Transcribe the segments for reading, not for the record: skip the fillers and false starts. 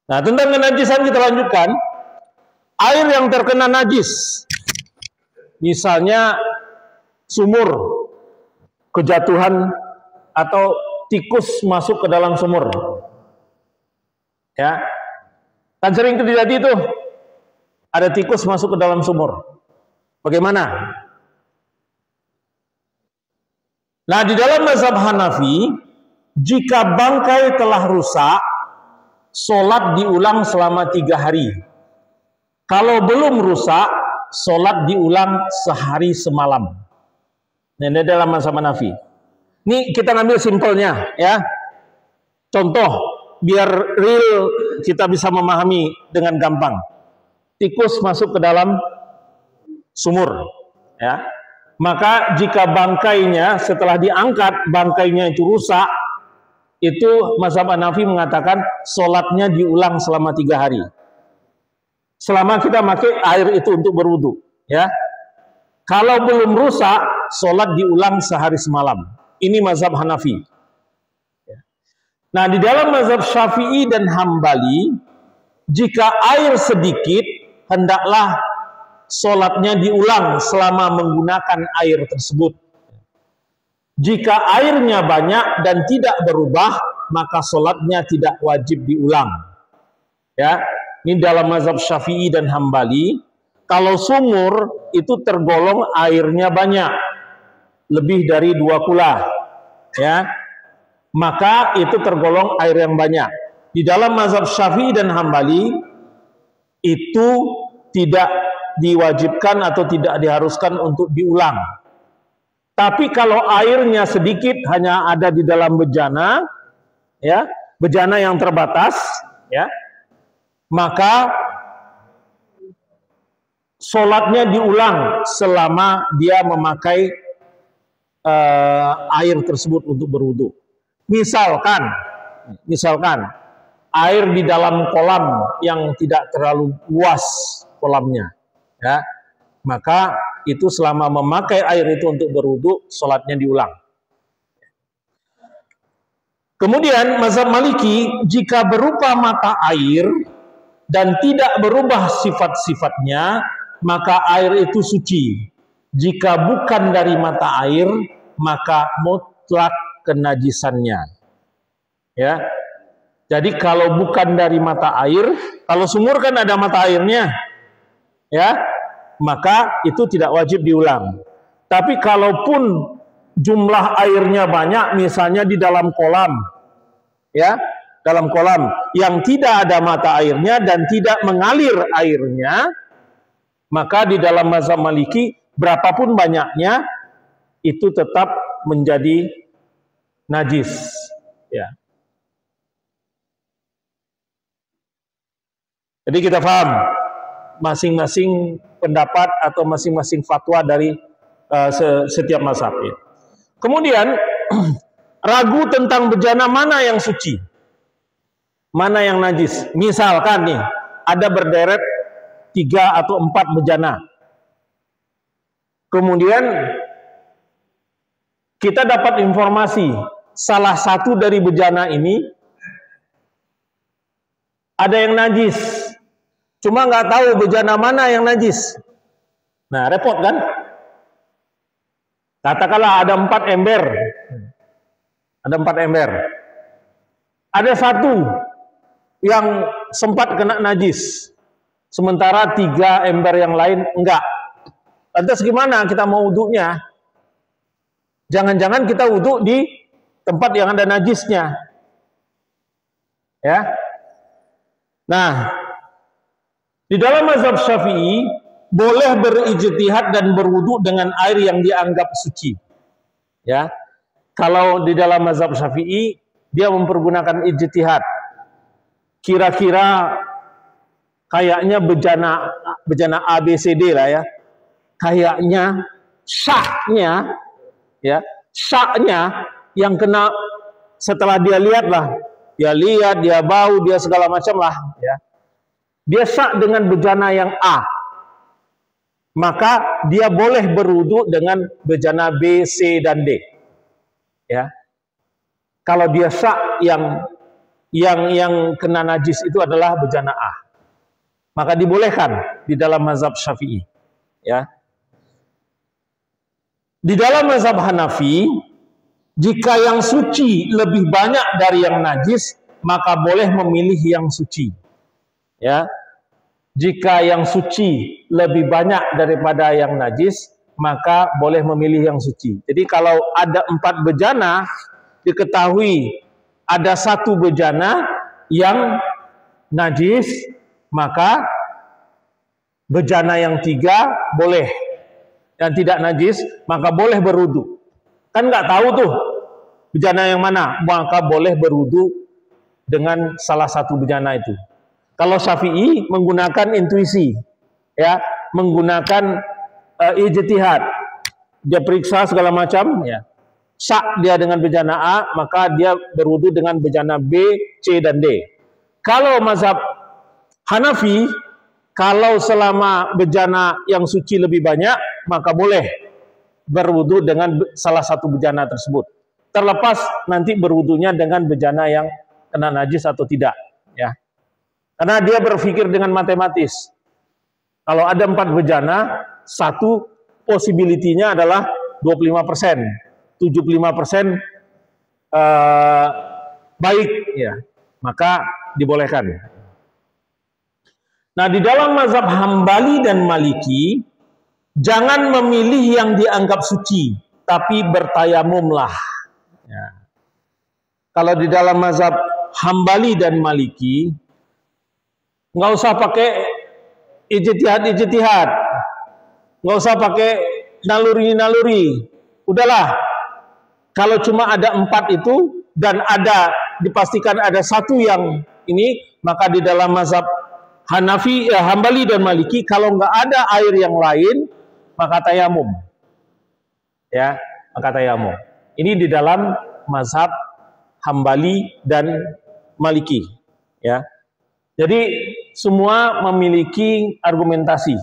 Nah, tentang kenajisan kita lanjutkan. Air yang terkena najis, misalnya sumur, kejatuhan atau tikus masuk ke dalam sumur, ya, kan sering terjadi itu, ada tikus masuk ke dalam sumur. Bagaimana? Nah, di dalam mazhab Hanafi, jika bangkai telah rusak, sholat diulang selama 3 hari. Kalau belum rusak, sholat diulang sehari semalam. Ini dalam mazhab Hanafi. Ini kita ngambil simpelnya, ya. Contoh, biar real kita bisa memahami dengan gampang. Tikus masuk ke dalam sumur, ya. Maka jika bangkainya setelah diangkat, bangkainya itu rusak, itu mazhab Hanafi mengatakan sholatnya diulang selama 3 hari. Selama kita pakai air itu untuk berwudu, ya. Kalau belum rusak, sholat diulang sehari semalam. Ini mazhab Hanafi. Nah, di dalam mazhab Syafi'i dan Hambali, jika air sedikit, hendaklah sholatnya diulang selama menggunakan air tersebut. Jika airnya banyak dan tidak berubah, maka sholatnya tidak wajib diulang. Ya. Ini dalam mazhab Syafi'i dan Hambali. Kalau sumur itu tergolong airnya banyak, lebih dari 2 kula, ya, maka itu tergolong air yang banyak. Di dalam mazhab Syafi'i dan Hambali itu tidak diwajibkan atau tidak diharuskan untuk diulang. Tapi kalau airnya sedikit, hanya ada di dalam bejana, ya, bejana yang terbatas, ya, maka sholatnya diulang selama dia memakai air tersebut untuk berwudu. Misalkan air di dalam kolam yang tidak terlalu luas kolamnya, ya, maka itu selama memakai air itu untuk berwudu, sholatnya diulang. Kemudian mazhab Maliki, jika berupa mata air dan tidak berubah sifat-sifatnya, maka air itu suci. Jika bukan dari mata air, maka mutlak kenajisannya. Ya. Jadi kalau bukan dari mata air, kalau sumur kan ada mata airnya, ya, maka itu tidak wajib diulang. Tapi kalaupun jumlah airnya banyak, misalnya di dalam kolam, ya, dalam kolam yang tidak ada mata airnya dan tidak mengalir airnya, maka di dalam mazhab Maliki berapapun banyaknya itu tetap menjadi najis, ya. Jadi kita paham masing-masing pendapat atau masing-masing fatwa dari setiap mazhab, ya. Kemudian ragu tentang bejana mana yang suci, mana yang najis. Misalkan nih, ada berderet 3 atau 4 bejana. Kemudian kita dapat informasi salah satu dari bejana ini ada yang najis. Cuma nggak tahu bejana mana yang najis. Nah, repot kan? Katakanlah ada 4 ember. Ada 4 ember. Ada satu yang sempat kena najis. Sementara 3 ember yang lain enggak. Lantas gimana kita mau wudunya? Jangan-jangan kita wudhu di tempat yang ada najisnya. Ya. Nah, di dalam mazhab Syafi'i boleh berijtihad dan berwudu dengan air yang dianggap suci. Ya. Kalau di dalam mazhab Syafi'i dia mempergunakan ijtihad. Kira-kira kayaknya bejana A, B, C, D lah, ya. Kayaknya syaknya, ya, syaknya yang kena setelah dia lihat lah, dia bau, dia segala macam lah, ya. Dia syak dengan bejana yang A, maka dia boleh berwudu dengan bejana B, C, dan D, ya. Kalau dia syak yang yang kena najis itu adalah bejana A. Maka dibolehkan di dalam mazhab Syafi'i, ya. Di dalam mazhab Hanafi, jika yang suci lebih banyak dari yang najis, maka boleh memilih yang suci, ya. Jika yang suci lebih banyak daripada yang najis, maka boleh memilih yang suci. Jadi kalau ada 4 bejana, diketahui ada 1 bejana yang najis, maka bejana yang 3 boleh, dan tidak najis, maka boleh berwudu. Kan nggak tahu tuh bejana yang mana, maka boleh berwudu dengan salah satu bejana itu. Kalau Syafi'i menggunakan intuisi, ya, menggunakan ijtihad, dia periksa segala macam, ya, syak dia dengan bejana A, maka dia berwudu dengan bejana B, C, dan D. Kalau mazhab Hanafi, kalau selama bejana yang suci lebih banyak, maka boleh berwudu dengan salah satu bejana tersebut. Terlepas nanti berwudunya dengan bejana yang kena najis atau tidak, ya. Karena dia berpikir dengan matematis. Kalau ada 4 bejana, 1 possibility-nya adalah 25%, 75% baik, ya, maka dibolehkan. Nah, di dalam mazhab Hambali dan Maliki, jangan memilih yang dianggap suci, tapi bertayamumlah. Ya. Kalau di dalam mazhab Hambali dan Maliki, nggak usah pakai ijtihad, nggak usah pakai naluri. Udahlah, kalau cuma ada 4 itu dan ada dipastikan ada 1 yang ini, maka di dalam mazhab Hambali dan Maliki, kalau nggak ada air yang lain, maka tayamum, ya, maka tayamum. Ini di dalam mazhab Hambali dan Maliki, ya. Jadi semua memiliki argumentasi.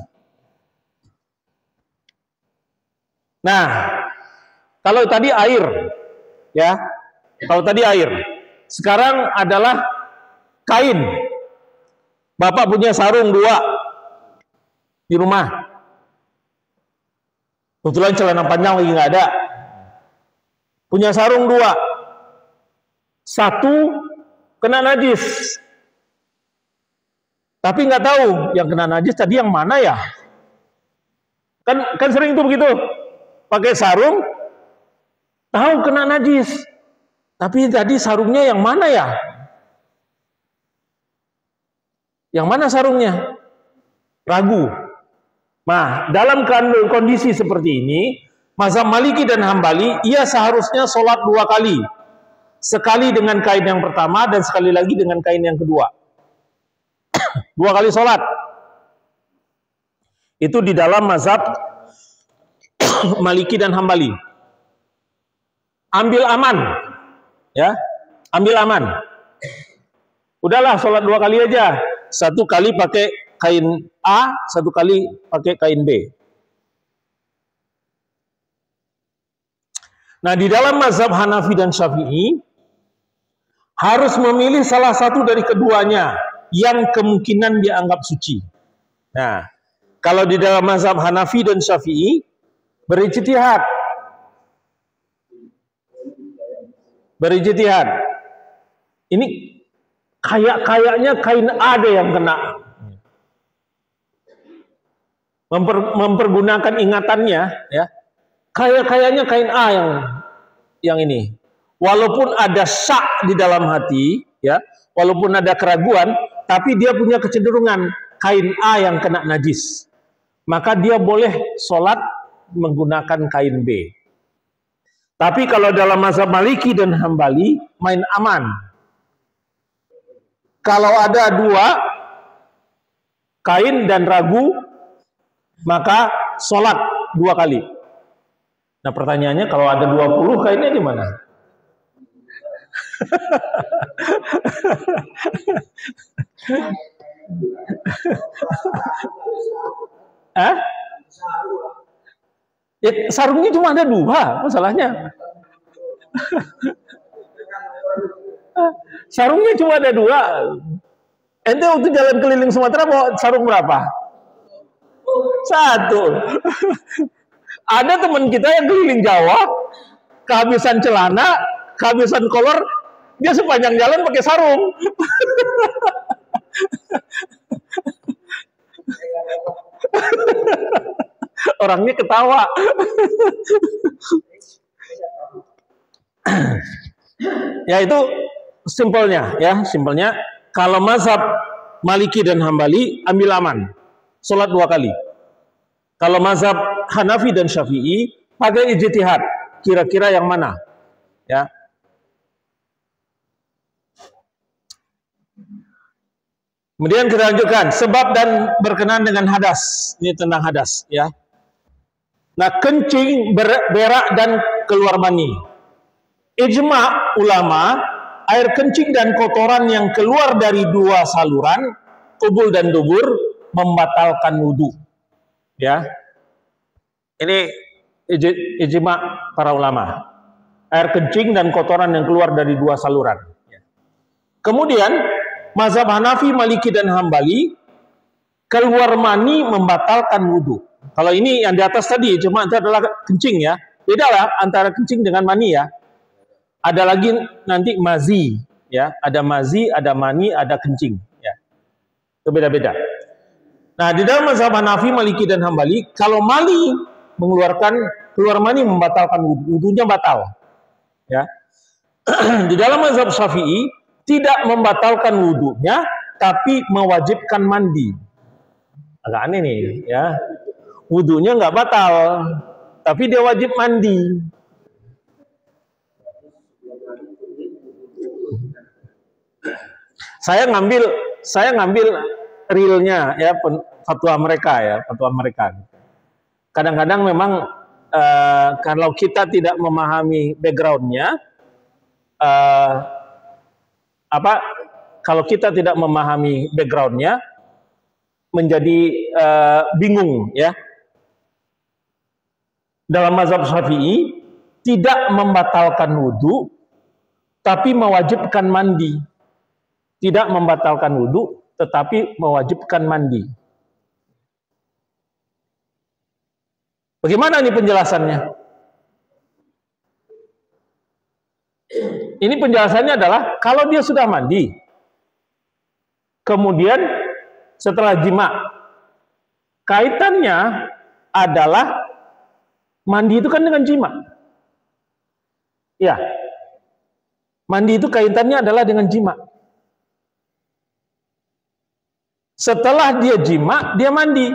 Nah, kalau tadi air, ya, kalau tadi air, sekarang adalah kain. Bapak punya sarung 2 di rumah. Kebetulan celana panjang lagi nggak ada. Punya sarung 2, 1 kena najis. Tapi nggak tahu yang kena najis tadi yang mana ya. Kan sering tuh begitu. Pakai sarung, tahu kena najis. Tapi tadi sarungnya yang mana ya? Yang mana sarungnya? Ragu. Nah, dalam kondisi seperti ini, mazhab Maliki dan Hambali, ia seharusnya sholat 2 kali. Sekali dengan kain yang pertama dan sekali lagi dengan kain yang kedua. 2 kali sholat. Itu di dalam mazhab Maliki dan Hambali. Ambil aman, ya, ambil aman. Udahlah sholat 2 kali aja. 1 kali pakai kain A, 1 kali pakai kain B. Nah, di dalam mazhab Hanafi dan Syafi'i, harus memilih salah satu dari keduanya yang kemungkinan dianggap suci. Nah, kalau di dalam mazhab Hanafi dan Syafi'i, berijtihad. Ini kayaknya kain A deh yang kena. Mempergunakan ingatannya, ya. Kayaknya kain A yang ini. Walaupun ada syak di dalam hati, ya, walaupun ada keraguan, tapi dia punya kecenderungan kain A yang kena najis. Maka dia boleh sholat menggunakan kain B. Tapi kalau dalam mazhab Maliki dan Hambali, main aman. Kalau ada 2 kain dan ragu, maka sholat 2 kali. Nah, pertanyaannya, kalau ada 20 kainnya di mana? Hah? Ya, sarungnya cuma ada 2, masalahnya. Sarungnya cuma ada 2. Ente waktu jalan keliling Sumatera bawa sarung berapa? 1. Ada teman kita yang keliling Jawa, kehabisan celana, kehabisan kolor, dia sepanjang jalan pakai sarung. Orangnya ketawa. Ya itu simpelnya, ya simpelnya. Kalau mazhab Maliki dan Hambali ambil aman, sholat 2 kali. Kalau mazhab Hanafi dan Syafi'i pakai ijtihad, kira-kira yang mana? Ya. Kemudian kita lanjutkan sebab dan berkenaan dengan hadas. Ini tentang hadas, ya. Nah, kencing, berak dan keluar mani. Ijma ulama, air kencing dan kotoran yang keluar dari 2 saluran, kubul dan dubur, membatalkan wudhu. Ya, ini ijma para ulama. Air kencing dan kotoran yang keluar dari 2 saluran. Kemudian mazhab Hanafi, Maliki dan Hambali, keluar mani membatalkan wudhu. Kalau ini yang di atas tadi cuma itu adalah kencing, ya. Beda lah antara kencing dengan mani, ya. Ada lagi nanti mazi, ya. Ada mazi, ada mani, ada kencing, ya. Itu beda-beda. Nah, di dalam mazhab Hanafi, Maliki dan Hambali, kalau mani keluar mani membatalkan wudhu, wudhunya batal. Ya. Di dalam mazhab Syafi'i tidak membatalkan wudhunya, tapi mewajibkan mandi. Agak aneh nih, ya. Wudhunya nggak batal, tapi dia wajib mandi. Saya ngambil realnya, ya, fatwa mereka, ya, fatwa mereka. Kadang-kadang memang kalau kita tidak memahami backgroundnya, kalau kita tidak memahami backgroundnya, menjadi bingung, ya. Dalam mazhab Syafi'i tidak membatalkan wudhu, tapi mewajibkan mandi. Tidak membatalkan wudhu, tetapi mewajibkan mandi. Bagaimana ini penjelasannya? Ini penjelasannya adalah kalau dia sudah mandi, kemudian setelah jima, kaitannya adalah mandi itu kan dengan jima. Ya. Mandi itu kaitannya adalah dengan jima. Setelah dia jima, dia mandi.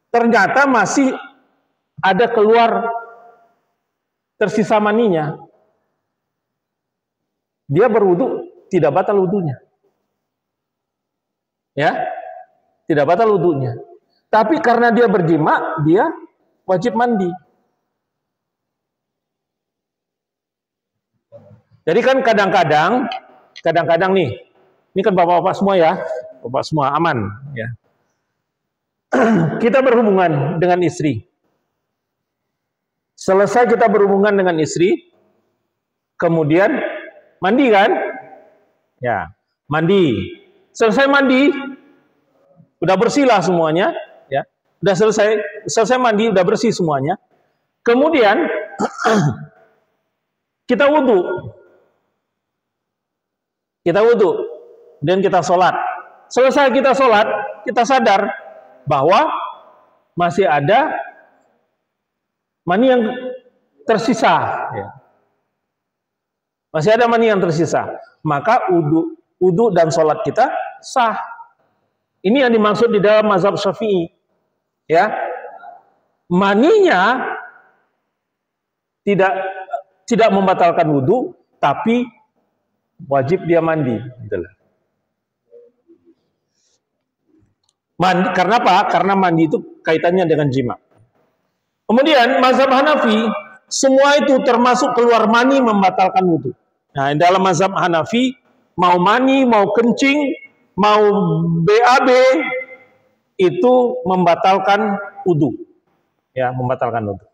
Ternyata masih ada keluar tersisa maninya. Dia berwudu, tidak batal wudunya. Ya. Tidak batal wudunya. Tapi karena dia berjima, dia wajib mandi. Jadi kan kadang-kadang nih, ini kan bapak-bapak semua, ya, bapak semua aman, ya. Kita berhubungan dengan istri. Selesai kita berhubungan dengan istri, kemudian mandi kan? Ya, mandi. Selesai mandi, udah bersih lah semuanya, ya. Udah selesai mandi, udah bersih semuanya. Kemudian kita wudhu. Dan kita sholat. Selesai kita sholat, kita sadar bahwa masih ada mani yang tersisa. Ya. Masih ada mani yang tersisa. Maka wudhu dan sholat kita sah. Ini yang dimaksud di dalam mazhab Syafi'i. Ya. Maninya tidak membatalkan wudhu, tapi wajib dia mandi. Mandi, karena apa? Karena mandi itu kaitannya dengan jima. Kemudian mazhab Hanafi, semua itu termasuk keluar mani membatalkan wudhu. Nah, dalam mazhab Hanafi, mau mani, mau kencing, mau BAB, itu membatalkan wudhu. Ya, membatalkan wudhu.